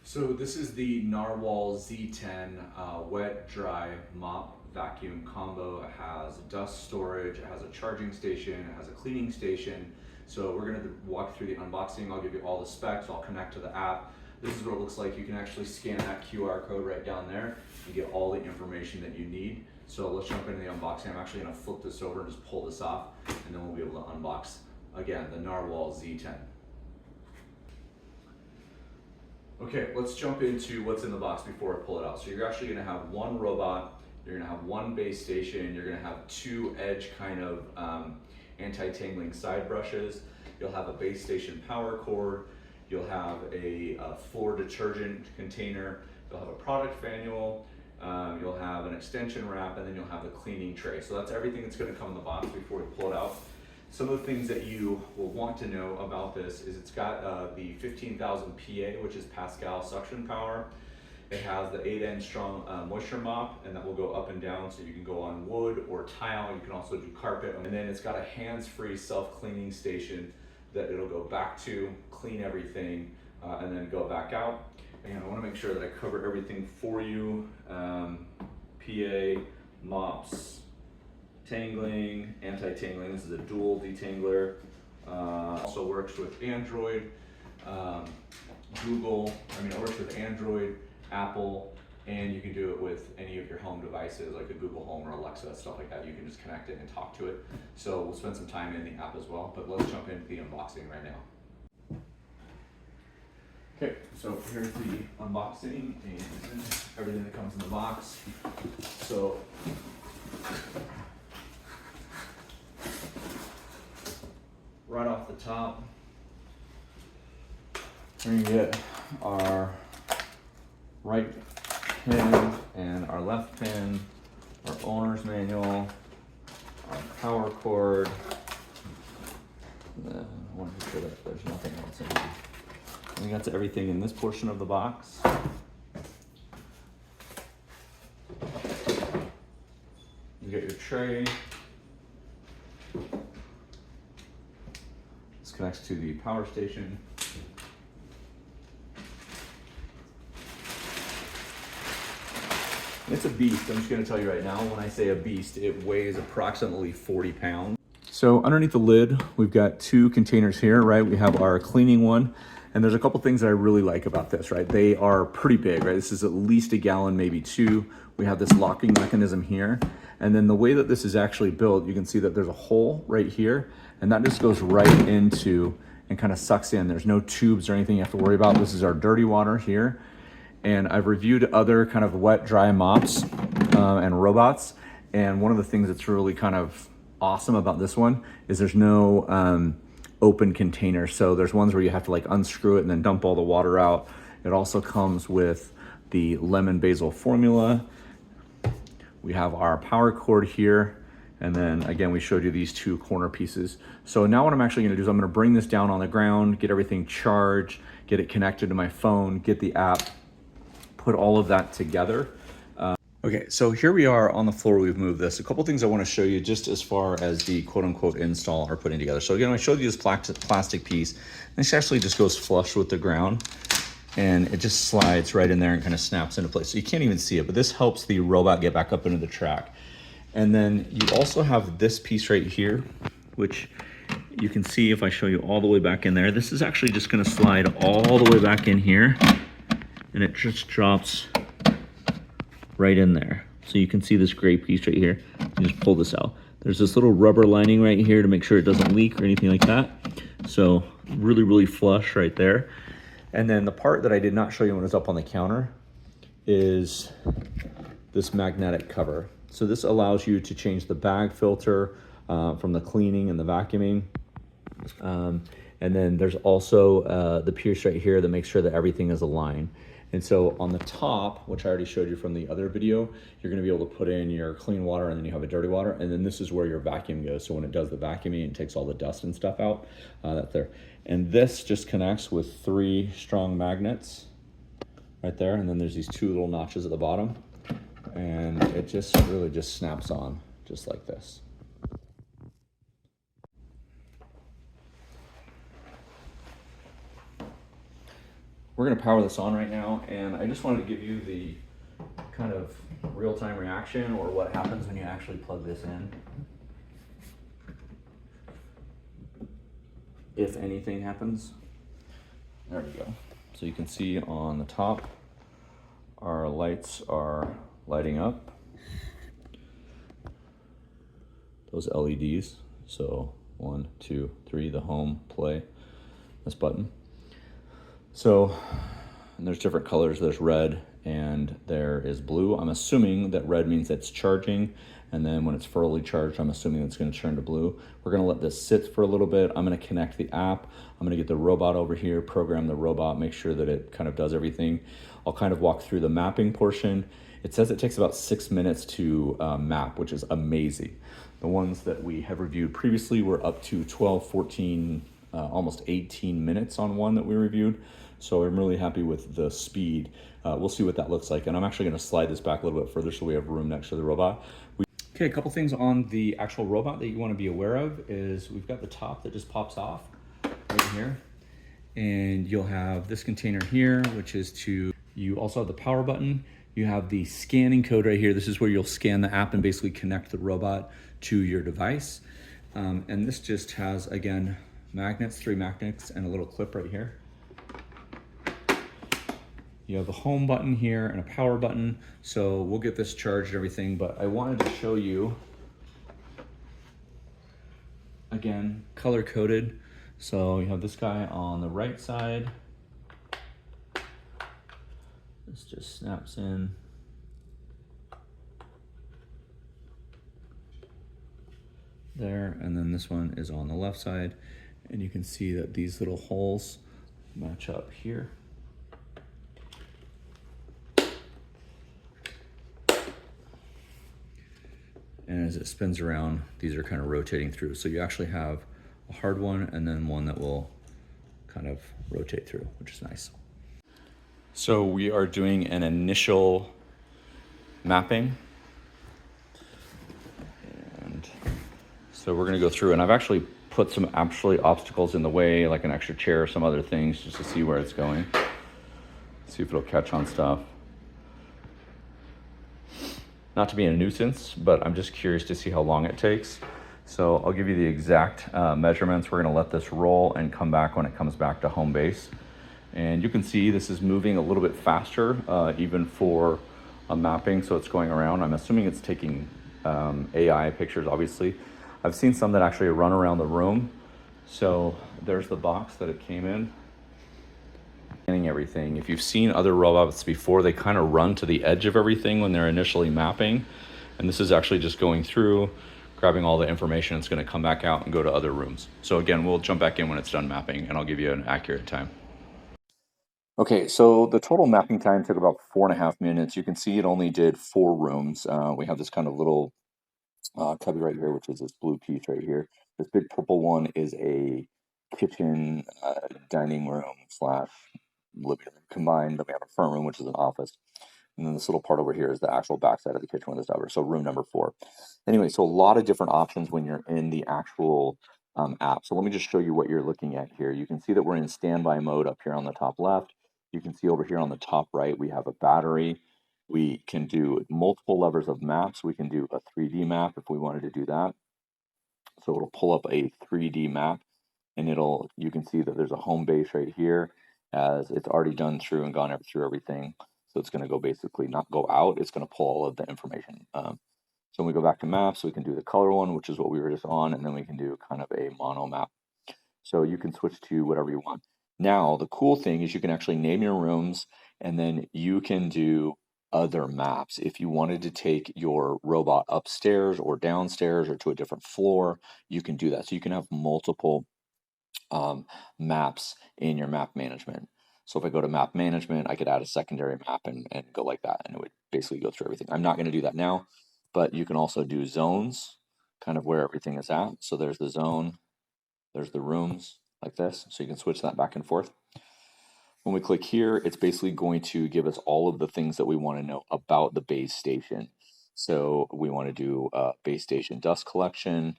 So this is the Narwal Z10 wet dry mop vacuum combo. It has dust storage, it has a charging station, it has a cleaning station. So we're going to walk through the unboxing. I'll give you all the specs, I'll connect to the app. This is what it looks like. You can actually scan that QR code right down there and get all the information that you need. So let's jump into the unboxing. I'm actually going to flip this over and just pull this off, and then we'll be able to unbox, again, the Narwal Z10. Okay, let's jump into what's in the box before I pull it out. So you're actually gonna have one robot, you're gonna have one base station, you're gonna have two edge kind of anti-tangling side brushes, you'll have a base station power cord, you'll have a floor detergent container, you'll have a product manual, you'll have an extension wrap, and then you'll have the cleaning tray. So that's everything that's gonna come in the box before we pull it out. Some of the things that you will want to know about this is it's got the 15,000 PA, which is Pascal suction power. It has the 8N strong moisture mop, and that will go up and down, so you can go on wood or tile. You can also do carpet. And then it's got a hands-free self-cleaning station that it'll go back to, clean everything, and then go back out. And I want to make sure that I cover everything for you. PA, mops, tangling, anti-tangling. This is a dual detangler. Also works with Android, Google. It works with Android, Apple, and you can do it with any of your home devices like a Google Home or Alexa, stuff like that. You can just connect it and talk to it. So we'll spend some time in the app as well, but let's jump into the unboxing right now. Okay, so here's the unboxing and everything that comes in the box. So right off the top, we're gonna get our right pin and our left pin, our owner's manual, our power cord. I want to make sure that there's nothing else in here. I think that's everything in this portion of the box. You get your tray. This connects to the power station. It's a beast. I'm just going to tell you right now, when I say a beast, it weighs approximately 40 pounds. So underneath the lid, we've got two containers here, right? We have our cleaning one, and there's a couple things that I really like about this, right? They are pretty big, right? This is at least a gallon, maybe two. We have this locking mechanism here. And then the way that this is actually built, you can see that there's a hole right here, and that just goes right into and kind of sucks in. There's no tubes or anything you have to worry about. This is our dirty water here. And I've reviewed other kind of wet, dry mops and robots. And one of the things that's really kind of awesome about this one is there's no open container. So there's ones where you have to like unscrew it and then dump all the water out. It also comes with the lemon basil formula. We have our power cord here. And then again, we showed you these two corner pieces. So now what I'm actually gonna do is I'm gonna bring this down on the ground, get everything charged, get it connected to my phone, get the app, put all of that together. Okay, so here we are on the floor. We've moved this. A couple things I want to show you just as far as the quote unquote install or putting together. So again, I showed you this plastic piece. This actually just goes flush with the ground, and it just slides right in there and kind of snaps into place. So you can't even see it, but this helps the robot get back up into the track. And then you also have this piece right here, which you can see if I show you all the way back in there. This is actually just going to slide all the way back in here, and it just drops right in there. So you can see this gray piece right here. You just pull this out. There's this little rubber lining right here to make sure it doesn't leak or anything like that. So really, really flush right there. And then the part that I did not show you when it was up on the counter is this magnetic cover. So this allows you to change the bag filter from the cleaning and the vacuuming. And then there's also the piece right here that makes sure that everything is aligned. And so on the top, which I already showed you from the other video, you're gonna be able to put in your clean water, and then you have a dirty water, and then this is where your vacuum goes. So when it does the vacuuming, it takes all the dust and stuff out, that's there. And this just connects with 3 strong magnets right there, and then there's these 2 little notches at the bottom, and it just really just snaps on, just like this. we're gonna power this on right now, and I just wanted to give you the kind of real-time reaction, or what happens when you actually plug this in. If anything happens. There we go. So you can see on the top, our lights are lighting up. Those LEDs. So 1, 2, 3, the home, play, this button. So, and there's different colors. There's red and there is blue. I'm assuming that red means it's charging, and then when it's fully charged, I'm assuming it's going to turn to blue. We're going to let this sit for a little bit. I'm going to connect the app. I'm going to get the robot over here, program the robot, make sure that it kind of does everything. I'll kind of walk through the mapping portion. It says it takes about 6 minutes to map, which is amazing. The ones that we have reviewed previously were up to 12, 14, almost 18 minutes on one that we reviewed. So I'm really happy with the speed. We'll see what that looks like. And I'm actually gonna slide this back a little bit further so we have room next to the robot. Okay, a couple things on the actual robot that you wanna be aware of is we've got the top that just pops off right here. And you'll have this container here, which is you also have the power button. You have the scanning code right here. This is where you'll scan the app and basically connect the robot to your device. And this just has, again, magnets, 3 magnets, and a little clip right here. You have a home button here and a power button. So we'll get this charged and everything, but I wanted to show you, again, color coded. So you have this guy on the right side. This just snaps in. There, and then this one is on the left side. And you can see that these little holes match up here. And as it spins around, these are kind of rotating through. So you actually have a hard one and then one that will kind of rotate through, which is nice. So we are doing an initial mapping. And so we're gonna go through, and I've actually put some obstacles in the way, like an extra chair or some other things, just to see where it's going. See if it'll catch on stuff. Not to be a nuisance, but I'm just curious to see how long it takes. So I'll give you the exact measurements. We're gonna let this roll and come back when it comes back to home base. And you can see this is moving a little bit faster, even for a mapping, so it's going around. I'm assuming it's taking AI pictures, obviously. I've seen some that actually run around the room. So there's the box that it came in. Everything. If you've seen other robots before, they kind of run to the edge of everything when they're initially mapping. And this is actually just going through, grabbing all the information. It's going to come back out and go to other rooms. So again, we'll jump back in when it's done mapping, and I'll give you an accurate time. Okay, so the total mapping time took about 4.5 minutes. You can see it only did 4 rooms. We have this kind of little cubby right here, which is this blue piece right here. This big purple one is a kitchen, dining room slash living room combined. Then we have a front room, which is an office. And then this little part over here is the actual backside of the kitchen with this cover. So room number 4. Anyway, so a lot of different options when you're in the actual app. So let me just show you what you're looking at here. You can see that we're in standby mode up here on the top left. You can see over here on the top right, we have a battery. We can do multiple levers of maps. We can do a 3D map if we wanted to do that. So it'll pull up a 3D map, and you can see that there's a home base right here, as it's already done through and gone through everything. So it's going to go basically not go out, it's going to pull all of the information. So when we go back to maps, we can do the color one, which is what we were just on, and then we can do kind of a mono map. So you can switch to whatever you want. Now, the cool thing is you can actually name your rooms, and then you can do other maps. If you wanted to take your robot upstairs or downstairs or to a different floor, you can do that. So you can have multiple maps in your map management. So if I go to map management, I could add a secondary map and go like that, and it would basically go through everything. I'm not going to do that now, but you can also do zones, kind of where everything is at. So there's the zone, there's the rooms like this. So you can switch that back and forth. When we click here, it's basically going to give us all of the things that we want to know about the base station. So we want to do base station dust collection.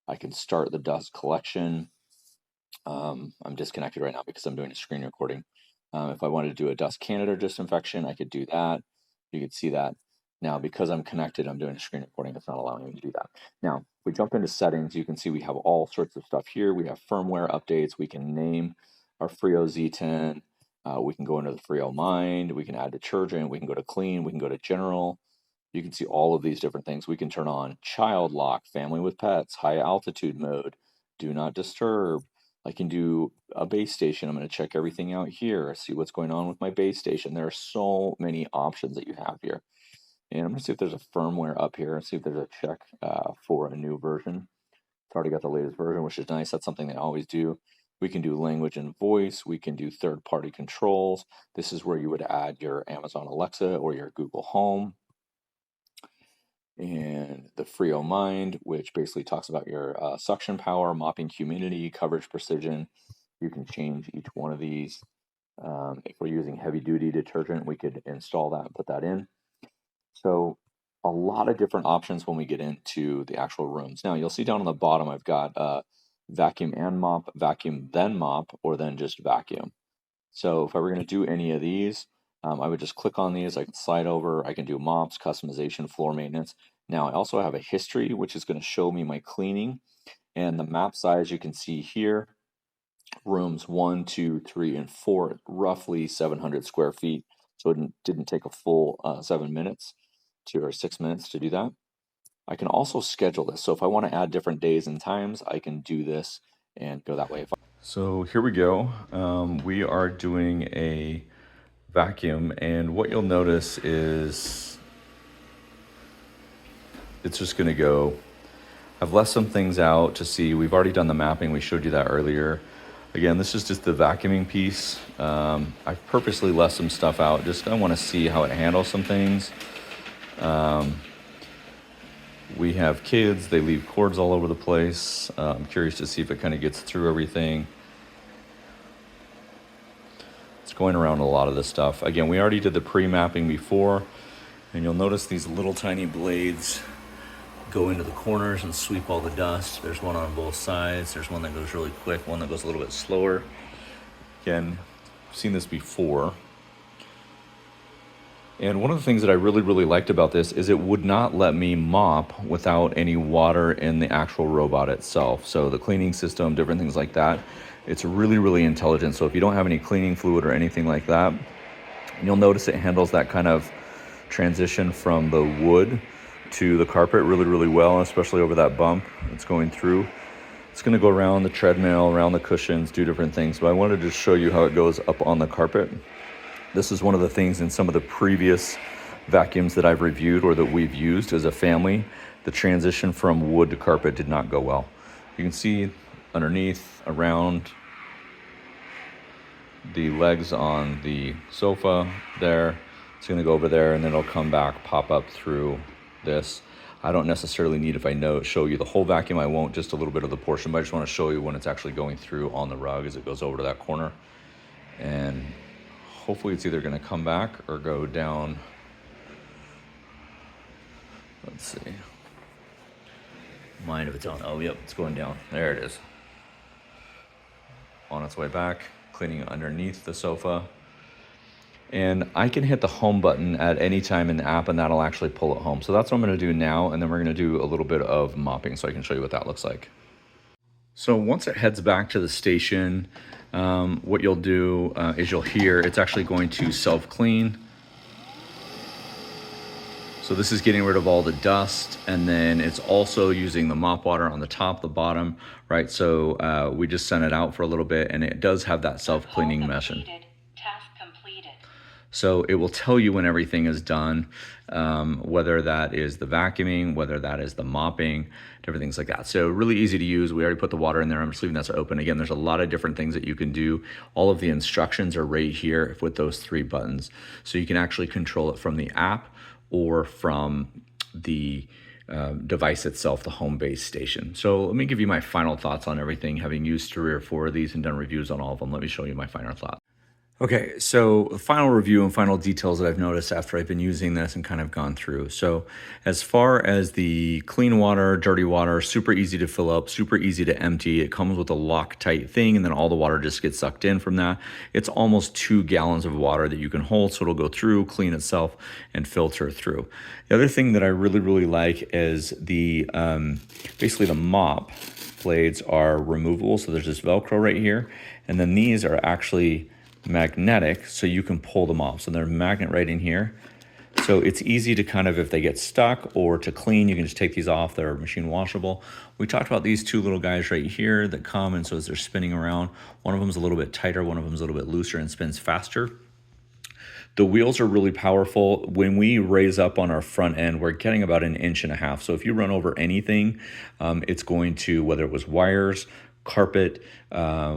I can start the dust collection. I'm disconnected right now because I'm doing a screen recording. If I wanted to do a dust Canada disinfection, I could do that. You could see that. Now, because I'm connected, I'm doing a screen recording. It's not allowing me to do that. Now, if we jump into settings, you can see we have all sorts of stuff here. We have firmware updates. We can name our Freo Z10. We can go into the Freo Mind. We can add detergent. We can go to clean. We can go to general. You can see all of these different things. We can turn on child lock, family with pets, high altitude mode, do not disturb. I can do a base station. I'm going to check everything out here, see what's going on with my base station. There are so many options that you have here. And I'm going to see if there's a firmware up here and see if there's a check for a new version. It's already got the latest version, which is nice. That's something they always do. We can do language and voice. We can do third-party controls. This is where you would add your Amazon Alexa or your Google Home. And the Freo Mind, which basically talks about your suction power, mopping humidity, coverage precision. You can change each one of these. If we're using heavy duty detergent, we could install that and put that in. So a lot of different options when we get into the actual rooms. Now you'll see down on the bottom, I've got vacuum and mop, vacuum then mop, or then just vacuum. So if I were going to do any of these, I would just click on these. I can slide over. I can do mops, customization, floor maintenance. Now I also have a history, which is going to show me my cleaning. And the map size you can see here, rooms 1, 2, 3, and 4, roughly 700 square feet. So it didn't take a full 7 minutes or 6 minutes to do that. I can also schedule this. So if I want to add different days and times, I can do this and go that way. So here we go. We are doing a vacuum, and what you'll notice is it's just going to go. I've left some things out to see. We've already done the mapping. We showed you that earlier. Again, this is just the vacuuming piece. I've purposely left some stuff out. Just I want to see how it handles some things. We have kids. They leave cords all over the place. I'm curious to see if it kind of gets through everything. It's going around a lot of this stuff. Again, we already did the pre-mapping before, and you'll notice these little tiny blades go into the corners and sweep all the dust. There's one on both sides. There's one that goes really quick, one that goes a little bit slower. Again, I've seen this before. And one of the things that I really liked about this is it would not let me mop without any water in the actual robot itself. So the cleaning system, different things like that, it's really intelligent. So if you don't have any cleaning fluid or anything like that, you'll notice it handles that kind of transition from the wood to the carpet really well, especially over that bump it's going through. It's going to go around the treadmill, around the cushions, do different things. But I wanted to show you how it goes up on the carpet. This is one of the things in some of the previous vacuums that I've reviewed or that we've used as a family. The transition from wood to carpet did not go well. You can see underneath, around the legs on the sofa there. It's going to go over there, and then it'll come back, pop up through this. I don't necessarily need, if I show you the whole vacuum, I won't, just a little bit of the portion, but I just want to show you when it's actually going through on the rug as it goes over to that corner. And hopefully it's either going to come back or go down. Let's see. Mind if it's on. Oh, yep, it's going down. There it is. On its way back, cleaning underneath the sofa. And I can hit the home button at any time in the app, and that'll actually pull it home. So that's what I'm going to do now, and then we're going to do a little bit of mopping so I can show you what that looks like. So once it heads back to the station, what you'll do is you'll hear it's actually going to self-clean. So this is getting rid of all the dust, and then it's also using the mop water on the top, the bottom, right? So we just sent it out for a little bit, and it does have that self-cleaning mission. So it will tell you when everything is done, whether that is the vacuuming, whether that is the mopping, different things like that. So really easy to use. We already put the water in there. I'm just leaving that open. Again, there's a lot of different things that you can do. All of the instructions are right here with those 3 buttons. So you can actually control it from the app or from the device itself, the home base station. So let me give you my final thoughts on everything. Having used 3 or 4 of these and done reviews on all of them, let me show you my final thoughts. Okay, so final review and final details that I've noticed after I've been using this and kind of gone through. So as far as the clean water, dirty water, super easy to fill up, super easy to empty. It comes with a Loctite thing and then all the water just gets sucked in from that. It's almost 2 gallons of water that you can hold, so it'll go through, clean itself, and filter through. The other thing that I really like is the basically the mop blades are removable. So there's this Velcro right here, and then these are actually magnetic, so you can pull them off. So they're magnet right in here. So it's easy to kind of, if they get stuck or to clean, you can just take these off. They're machine washable. We talked about these two little guys right here that come, and so as they're spinning around, one of them is a little bit tighter, one of them is a little bit looser and spins faster. The wheels are really powerful. When we raise up on our front end, we're getting about 1.5 inches. So if you run over anything, it's going to, whether it was wires, carpet,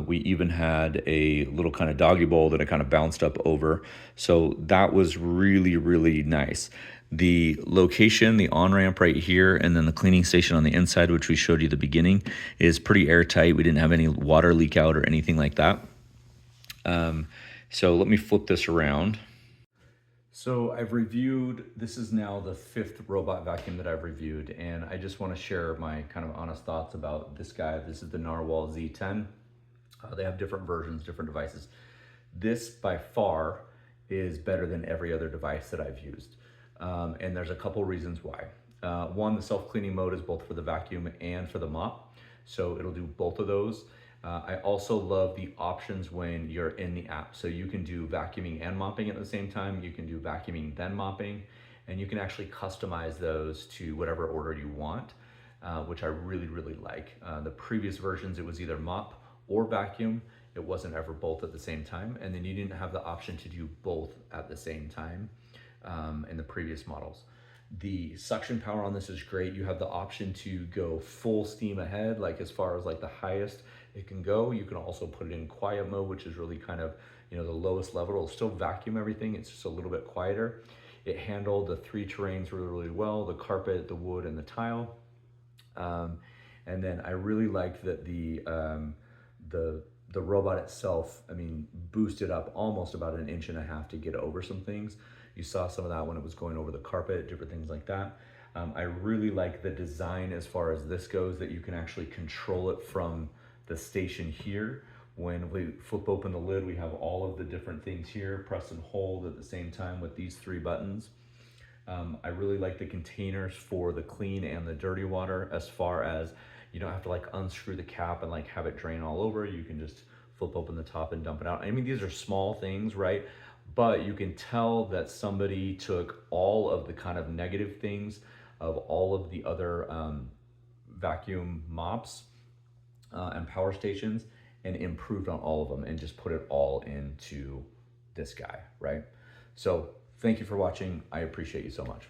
we even had a little kind of doggy bowl that it kind of bounced up over. So that was really nice. The location, the on-ramp right here, and then the cleaning station on the inside, which we showed you at the beginning, is pretty airtight. We didn't have any water leak out or anything like that. So let me flip this around. So I've reviewed, this is now the 5th robot vacuum that I've reviewed, and I just want to share my kind of honest thoughts about this guy. This is the Narwal Z10. They have different versions, different devices. This by far is better than every other device that I've used. And there's a couple reasons why. One, the self-cleaning mode is both for the vacuum and for the mop. So it'll do both of those. I also love the options when you're in the app. So you can do vacuuming and mopping at the same time. You can do vacuuming then mopping, and you can actually customize those to whatever order you want, which I really like. The previous versions, it was either mop or vacuum. It wasn't ever both at the same time. And then you didn't have the option to do both at the same time in the previous models. The suction power on this is great. You have the option to go full steam ahead, like as far as like the highest it can go. You can also put it in quiet mode, which is really kind of, you know, the lowest level. It'll still vacuum everything. It's just a little bit quieter. It handled the 3 terrains really well, the carpet, the wood, and the tile. And then I really liked that the robot itself, I mean, boosted up almost about 1.5 inches to get over some things. You saw some of that when it was going over the carpet, different things like that. I really like the design as far as this goes, that you can actually control it from the station here. When we flip open the lid, we have all of the different things here, press and hold at the same time with these 3 buttons. I really like the containers for the clean and the dirty water, as far as you don't have to like unscrew the cap and like have it drain all over. You can just flip open the top and dump it out. I mean, these are small things, right? But you can tell that somebody took all of the kind of negative things of all of the other vacuum mops and power stations and improved on all of them and just put it all into this guy, right? So thank you for watching. I appreciate you so much.